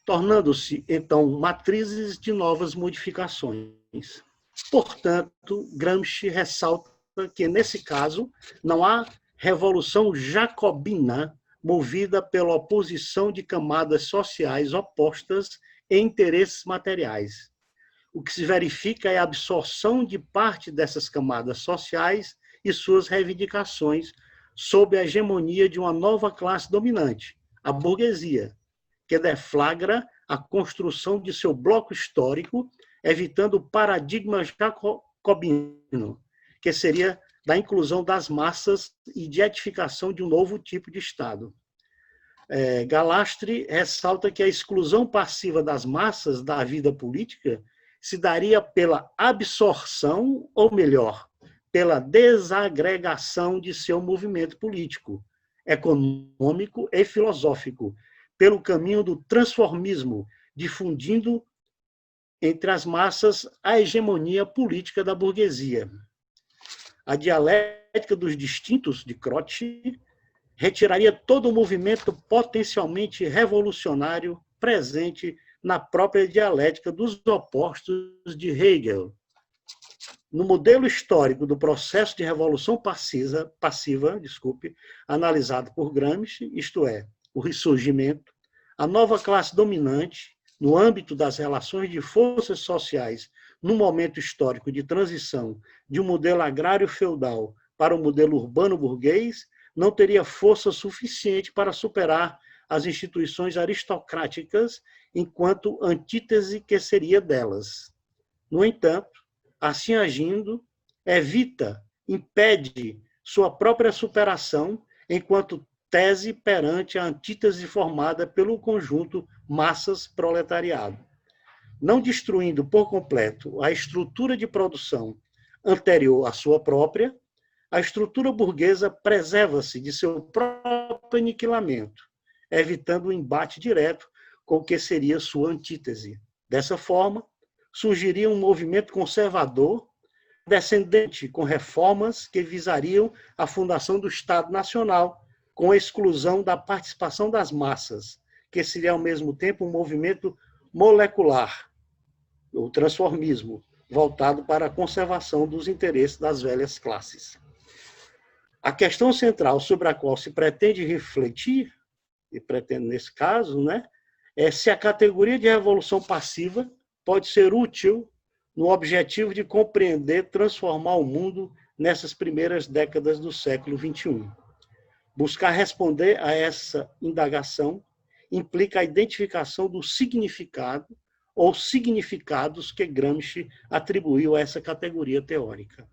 tornando-se, então, matrizes de novas modificações. Portanto, Gramsci ressalta que, nesse caso, não há revolução jacobina movida pela oposição de camadas sociais opostas e interesses materiais. O que se verifica é a absorção de parte dessas camadas sociais e suas reivindicações sob a hegemonia de uma nova classe dominante, a burguesia, que deflagra a construção de seu bloco histórico, evitando o paradigma jacobino, que seria da inclusão das massas e de edificação de um novo tipo de Estado. Gallastre ressalta que a exclusão passiva das massas da vida política se daria pela absorção, ou melhor, pela desagregação de seu movimento político, econômico e filosófico, pelo caminho do transformismo, difundindo entre as massas a hegemonia política da burguesia. A dialética dos distintos de Croce retiraria todo o movimento potencialmente revolucionário presente na própria dialética dos opostos de Hegel. No modelo histórico do processo de revolução passiva, analisado por Gramsci, isto é, o ressurgimento, a nova classe dominante, no âmbito das relações de forças sociais, no momento histórico de transição de um modelo agrário-feudal para um modelo urbano-burguês, não teria força suficiente para superar as instituições aristocráticas enquanto antítese que seria delas. No entanto, assim agindo, impede sua própria superação enquanto tese perante a antítese formada pelo conjunto massas-proletariado. Não destruindo por completo a estrutura de produção anterior à sua própria, a estrutura burguesa preserva-se de seu próprio aniquilamento, evitando o embate direto com o que seria sua antítese. Dessa forma, surgiria um movimento conservador, descendente com reformas que visariam a fundação do Estado Nacional, com a exclusão da participação das massas, que seria ao mesmo tempo um movimento molecular, o transformismo, voltado para a conservação dos interesses das velhas classes. A questão central sobre a qual se pretende refletir, e pretende nesse caso, é se a categoria de revolução passiva pode ser útil no objetivo de compreender, transformar o mundo nessas primeiras décadas do século XXI. Buscar responder a essa indagação implica a identificação do significado ou significados que Gramsci atribuiu a essa categoria teórica.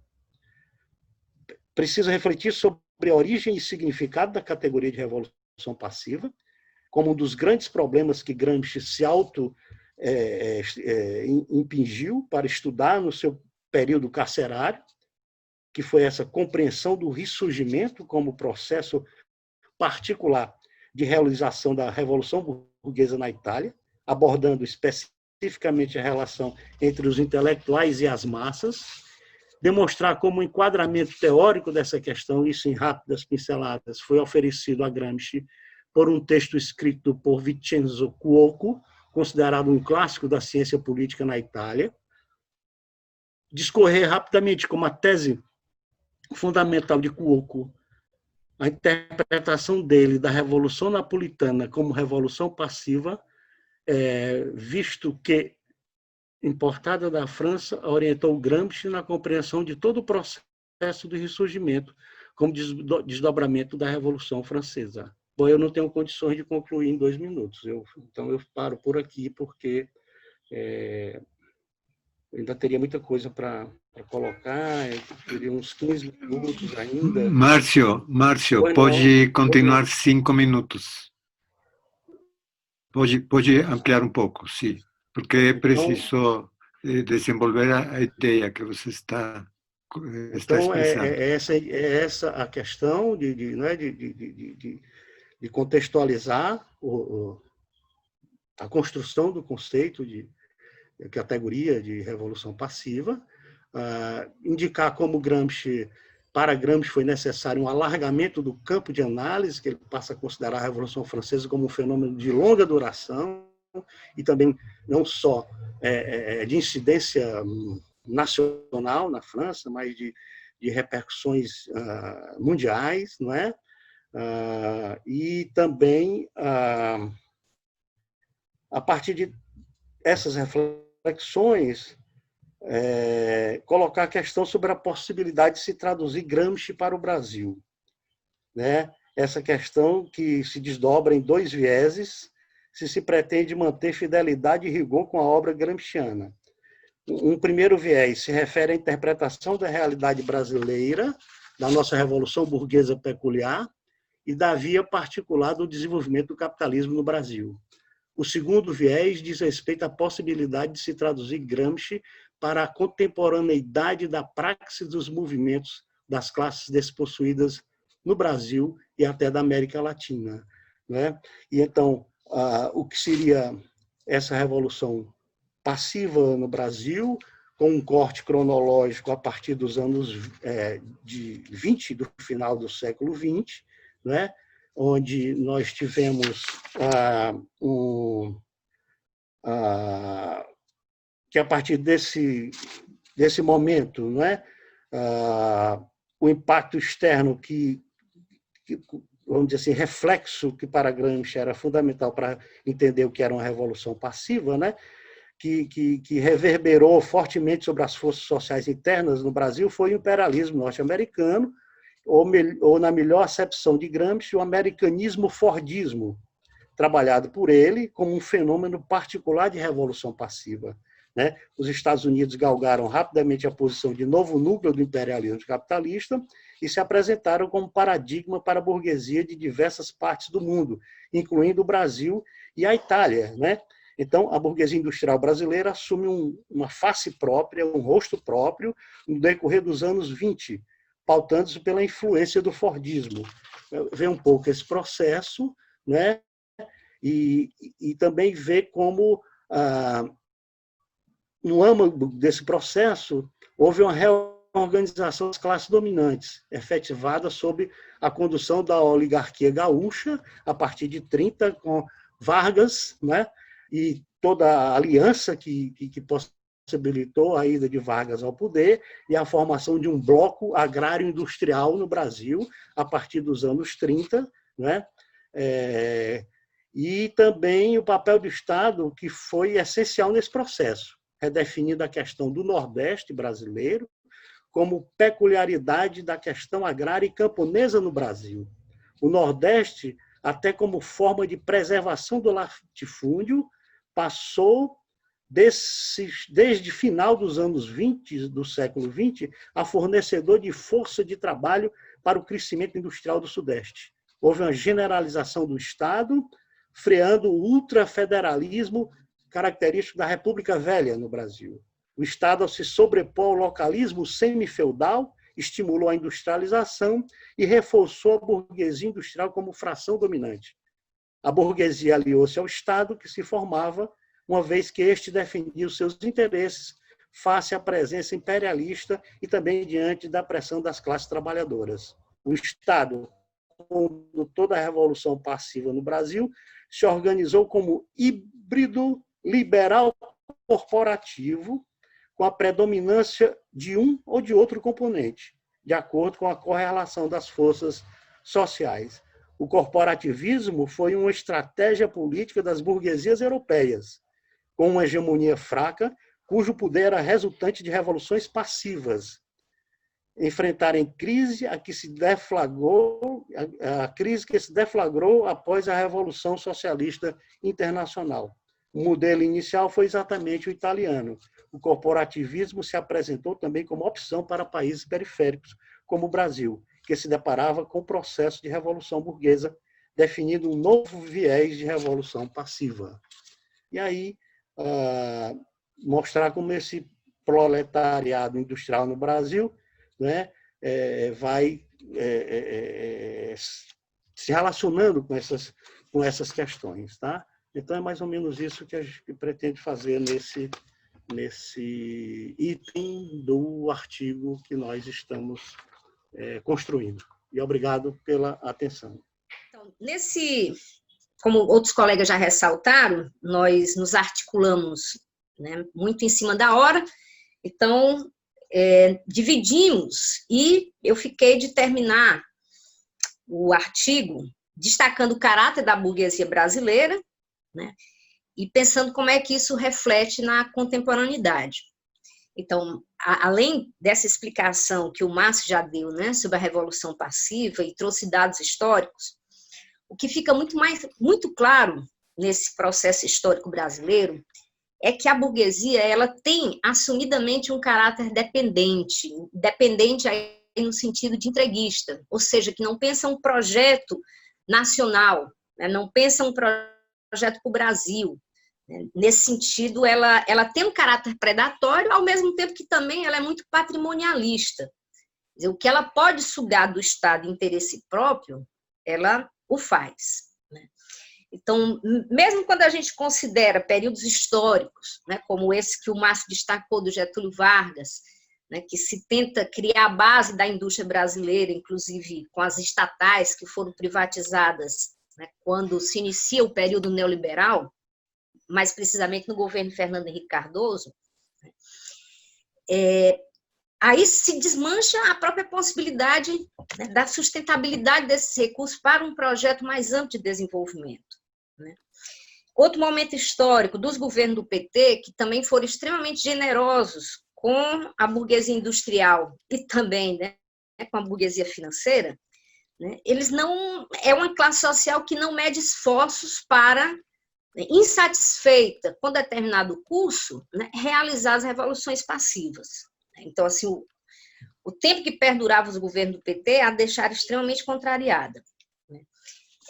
Precisa refletir sobre a origem e significado da categoria de revolução passiva, como um dos grandes problemas que Gramsci se impingiu para estudar no seu período carcerário, que foi essa compreensão do ressurgimento como processo particular de realização da Revolução Burguesa na Itália, abordando especificamente a relação entre os intelectuais e as massas, demonstrar como o enquadramento teórico dessa questão, isso em rápidas pinceladas, foi oferecido a Gramsci por um texto escrito por Vincenzo Cuoco, considerado um clássico da ciência política na Itália. Discorrer rapidamente como a tese fundamental de Cuoco, a interpretação dele da Revolução Napolitana como revolução passiva, visto que, importada da França, orientou Gramsci na compreensão de todo o processo do ressurgimento, como desdobramento da Revolução Francesa. Bom, eu não tenho condições de concluir em 2 minutos, então eu paro por aqui, porque ainda teria muita coisa para colocar, teria uns 15 minutos ainda. Márcio, pode continuar 5 minutos. Pode ampliar um pouco, sim, porque é preciso desenvolver a ideia que você está Então, expressando. é essa a questão de contextualizar a construção do conceito de categoria de revolução passiva, indicar como para Gramsci foi necessário um alargamento do campo de análise, que ele passa a considerar a Revolução Francesa como um fenômeno de longa duração e também não só de incidência nacional na França, mas de repercussões mundiais, não é? E também, a partir de essas reflexões, colocar a questão sobre a possibilidade de se traduzir Gramsci para o Brasil, né? Essa questão que se desdobra em 2 vieses, se pretende manter fidelidade e rigor com a obra gramsciana. Um primeiro viés se refere à interpretação da realidade brasileira, da nossa Revolução Burguesa peculiar e da via particular do desenvolvimento do capitalismo no Brasil. O segundo viés diz respeito à possibilidade de se traduzir Gramsci para a contemporaneidade da praxis dos movimentos das classes despossuídas no Brasil e até da América Latina, né? E então, o que seria essa revolução passiva no Brasil, com um corte cronológico a partir dos anos de 20, do final do século XX, né? Onde nós tivemos que a partir desse momento, não é? O impacto externo que, vamos dizer assim, reflexo que para Gramsci era fundamental para entender o que era uma revolução passiva, né? Que reverberou fortemente sobre as forças sociais internas no Brasil foi o imperialismo norte-americano, ou na melhor acepção de Gramsci, o americanismo-fordismo, trabalhado por ele como um fenômeno particular de revolução passiva, né? Os Estados Unidos galgaram rapidamente a posição de novo núcleo do imperialismo capitalista e se apresentaram como paradigma para a burguesia de diversas partes do mundo, incluindo o Brasil e a Itália, né? Então, a burguesia industrial brasileira assume uma face própria, um rosto próprio, no decorrer dos anos 20, pautando-se pela influência do Fordismo. Vê um pouco esse processo, né? E também vê como, no âmago desse processo, houve uma reorganização das classes dominantes, efetivada sob a condução da oligarquia gaúcha, a partir de 30, com Vargas, né? E toda a aliança que possibilitou a ida de Vargas ao poder e a formação de um bloco agrário-industrial no Brasil, a partir dos anos 30, né? E também o papel do Estado, que foi essencial nesse processo, redefinindo a questão do Nordeste brasileiro como peculiaridade da questão agrária e camponesa no Brasil. O Nordeste, até como forma de preservação do latifúndio, passou, desde final dos anos 20 do século XX, a fornecedor de força de trabalho para o crescimento industrial do Sudeste. Houve uma generalização do Estado, freando o ultrafederalismo característico da República Velha no Brasil. O Estado, ao se sobrepor ao localismo semifeudal, estimulou a industrialização e reforçou a burguesia industrial como fração dominante. A burguesia aliou-se ao Estado, que se formava, uma vez que este defendia os seus interesses face à presença imperialista e também diante da pressão das classes trabalhadoras. O Estado, com toda a revolução passiva no Brasil, se organizou como híbrido liberal corporativo, com a predominância de um ou de outro componente, de acordo com a correlação das forças sociais. O corporativismo foi uma estratégia política das burguesias europeias, com uma hegemonia fraca, cujo poder era resultante de revoluções passivas. Enfrentarem crise a crise que se deflagrou após a Revolução Socialista Internacional. O modelo inicial foi exatamente o italiano. O corporativismo se apresentou também como opção para países periféricos, como o Brasil, que se deparava com o processo de revolução burguesa, definindo um novo viés de revolução passiva. E aí, mostrar como esse proletariado industrial no Brasil, né, vai se relacionando com essas questões. Tá? Então, é mais ou menos isso que a gente pretende fazer nesse item do artigo que nós estamos construindo. E obrigado pela atenção. Então, como outros colegas já ressaltaram, nós nos articulamos, né, muito em cima da hora, então dividimos, e eu fiquei de terminar o artigo destacando o caráter da burguesia brasileira, né, e pensando como é que isso reflete na contemporaneidade. Então, além dessa explicação que o Márcio já deu, né, sobre a Revolução Passiva e trouxe dados históricos, o que fica muito claro nesse processo histórico brasileiro é que a burguesia ela tem assumidamente um caráter dependente aí no sentido de entreguista, ou seja, que não pensa um projeto nacional, né, não pensa um projeto para o Brasil. Nesse sentido, ela tem um caráter predatório, ao mesmo tempo que também ela é muito patrimonialista. O que ela pode sugar do Estado em interesse próprio, ela o faz. Né? Então, mesmo quando a gente considera períodos históricos, né, como esse que o Márcio destacou do Getúlio Vargas, né, que se tenta criar a base da indústria brasileira, inclusive com as estatais que foram privatizadas, né, quando se inicia o período neoliberal, mais precisamente no governo Fernando Henrique Cardoso, aí se desmancha a própria possibilidade, né, da sustentabilidade desses recursos para um projeto mais amplo de desenvolvimento. Né? Outro momento histórico dos governos do PT, que também foram extremamente generosos com a burguesia industrial e também, né, com a burguesia financeira, né, eles não... É uma classe social que não mede esforços para, insatisfeita com determinado curso, né, realizar as revoluções passivas. Então, assim, o tempo que perdurava os governos do PT a deixaram extremamente contrariada. Né?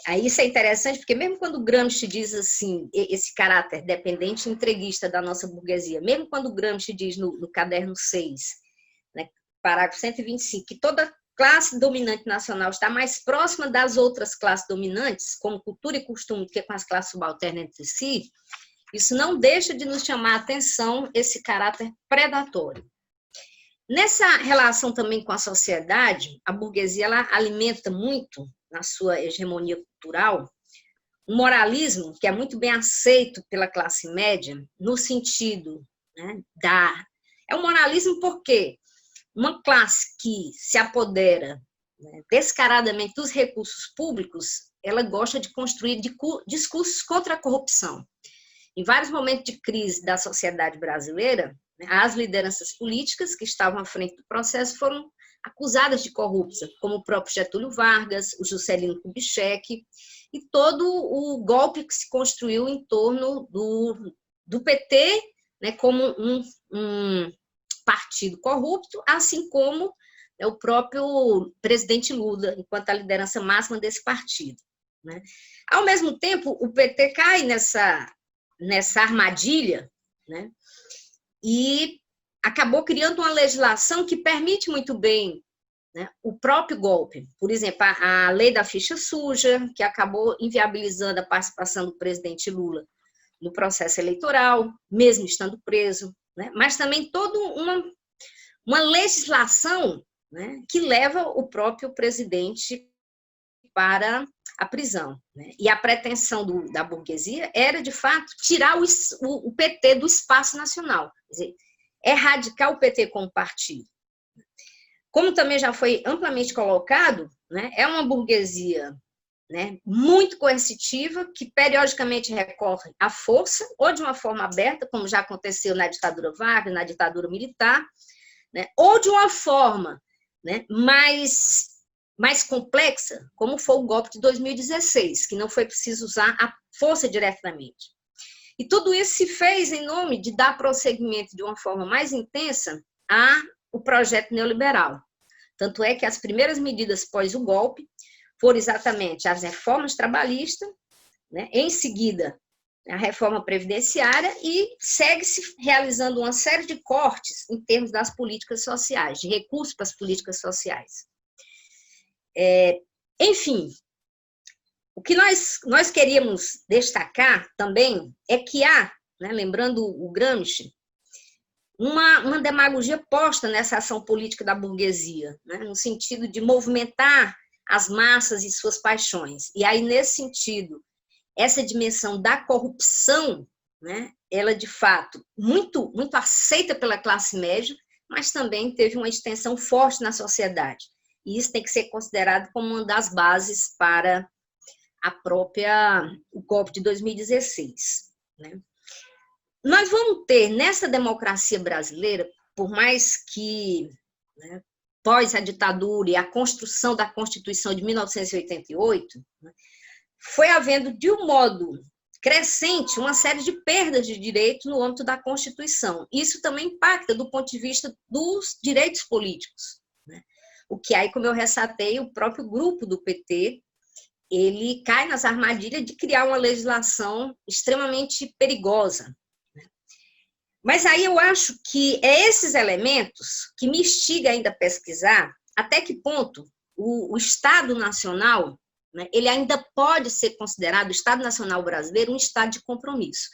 Aí isso é interessante, porque mesmo quando o Gramsci diz assim, esse caráter dependente e entreguista da nossa burguesia, mesmo quando o Gramsci diz no caderno 6, né, parágrafo 125, que toda classe dominante nacional está mais próxima das outras classes dominantes, como cultura e costume, do que com as classes subalternas entre si, isso não deixa de nos chamar a atenção esse caráter predatório. Nessa relação também com a sociedade, a burguesia ela alimenta muito, na sua hegemonia cultural, um moralismo que é muito bem aceito pela classe média, no sentido, né, é um moralismo porque uma classe que se apodera, né, descaradamente dos recursos públicos, ela gosta de construir discursos contra a corrupção. Em vários momentos de crise da sociedade brasileira, as lideranças políticas que estavam à frente do processo foram acusadas de corrupção, como o próprio Getúlio Vargas, o Juscelino Kubitschek, e todo o golpe que se construiu em torno do PT, né, como um partido corrupto, assim como o próprio presidente Lula, enquanto a liderança máxima desse partido. né? Ao mesmo tempo, o PT cai nessa armadilha, né? E acabou criando uma legislação que permite muito bem, né, o próprio golpe. Por exemplo, a lei da ficha suja, que acabou inviabilizando a participação do presidente Lula no processo eleitoral, mesmo estando preso, né? Mas também toda uma legislação, né, que leva o próprio presidente para a prisão, né? E a pretensão da burguesia era, de fato, tirar o PT do espaço nacional, quer dizer, erradicar o PT como partido. Como também já foi amplamente colocado, né, é uma burguesia, né, muito coercitiva, que periodicamente recorre à força, ou de uma forma aberta, como já aconteceu na ditadura Vargas, na ditadura militar, né, ou de uma forma, né, mais complexa, como foi o golpe de 2016, que não foi preciso usar a força diretamente. E tudo isso se fez em nome de dar prosseguimento de uma forma mais intensa ao projeto neoliberal. Tanto é que as primeiras medidas pós o golpe foram exatamente as reformas trabalhistas, né, em seguida a reforma previdenciária, e segue-se realizando uma série de cortes em termos das políticas sociais, de recursos para as políticas sociais. Enfim, o que nós queríamos destacar também é que há, né, lembrando o Gramsci, uma demagogia posta nessa ação política da burguesia, né, no sentido de movimentar as massas e suas paixões. E aí, nesse sentido, essa dimensão da corrupção, né, ela, de fato, muito, muito aceita pela classe média, mas também teve uma extensão forte na sociedade. E isso tem que ser considerado como uma das bases para o golpe de 2016. Né? Nós vamos ter, nessa democracia brasileira, por mais que, né, pós a ditadura e a construção da Constituição de 1988, né, foi havendo, de um modo crescente, uma série de perdas de direitos no âmbito da Constituição. Isso também impacta do ponto de vista dos direitos políticos, né? O que aí, como eu ressatei, o próprio grupo do PT, ele cai nas armadilhas de criar uma legislação extremamente perigosa. Mas aí eu acho que é esses elementos que me instiga ainda a pesquisar até que ponto o Estado Nacional, né, ele ainda pode ser considerado, o Estado Nacional brasileiro, um Estado de compromisso.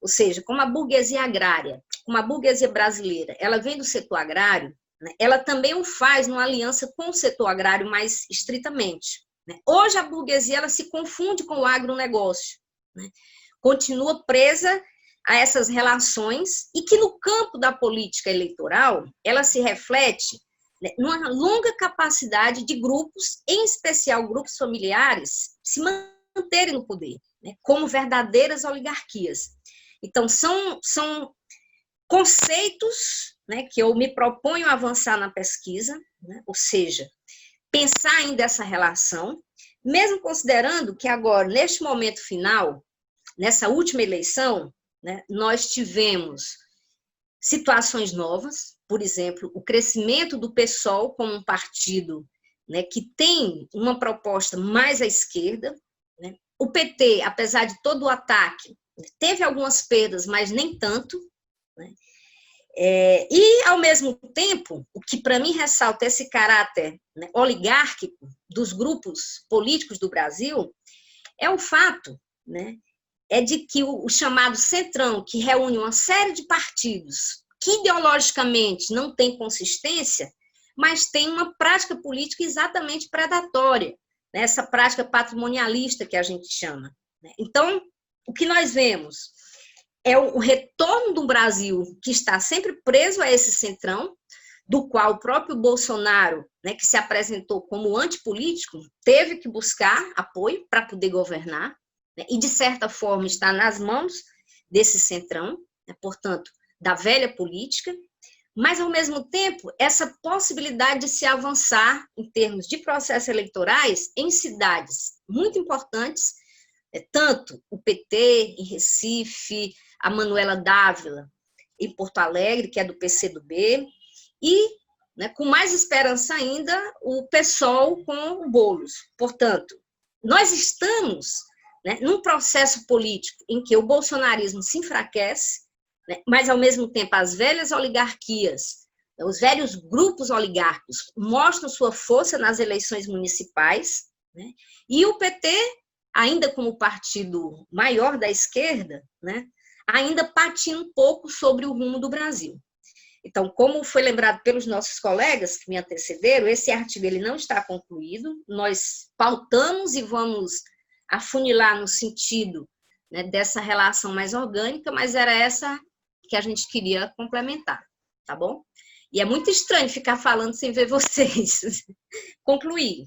Ou seja, como a burguesia agrária, como a burguesia brasileira, ela vem do setor agrário, né, ela também o faz numa aliança com o setor agrário mais estritamente. Né? Hoje a burguesia ela se confunde com o agronegócio, né? Continua presa a essas relações e que no campo da política eleitoral ela se reflete, né, numa longa capacidade de grupos, em especial grupos familiares, se manterem no poder, né, como verdadeiras oligarquias. Então, são conceitos, né, que eu me proponho a avançar na pesquisa, né, ou seja, pensar ainda essa relação, mesmo considerando que agora, neste momento final, nessa última eleição, né, nós tivemos situações novas, por exemplo, o crescimento do PSOL como um partido, né, que tem uma proposta mais à esquerda, né? O PT, apesar de todo o ataque, teve algumas perdas, mas nem tanto, né? E, ao mesmo tempo, o que para mim ressalta esse caráter, né, oligárquico dos grupos políticos do Brasil é o fato, né, é de que o chamado Centrão, que reúne uma série de partidos que ideologicamente não tem consistência, mas tem uma prática política exatamente predatória, né, essa prática patrimonialista que a gente chama. Né? Então, o que nós vemos é o retorno do Brasil, que está sempre preso a esse centrão, do qual o próprio Bolsonaro, né, que se apresentou como antipolítico, teve que buscar apoio para poder governar, né, e, de certa forma, está nas mãos desse centrão, né, portanto, da velha política, mas, ao mesmo tempo, essa possibilidade de se avançar em termos de processos eleitorais em cidades muito importantes, tanto o PT em Recife, a Manuela Dávila em Porto Alegre, que é do PCdoB, e, né, com mais esperança ainda, o PSOL com o Boulos. Portanto, nós estamos, né, num processo político em que o bolsonarismo se enfraquece, né, mas, ao mesmo tempo, as velhas oligarquias, os velhos grupos oligárquicos mostram sua força nas eleições municipais, né, e o PT, ainda como partido maior da esquerda, né, ainda patina um pouco sobre o rumo do Brasil. Então, como foi lembrado pelos nossos colegas que me antecederam, esse artigo ele não está concluído, nós pautamos e vamos afunilar no sentido, né, dessa relação mais orgânica, mas era essa que a gente queria complementar, tá bom? E é muito estranho ficar falando sem ver vocês concluir.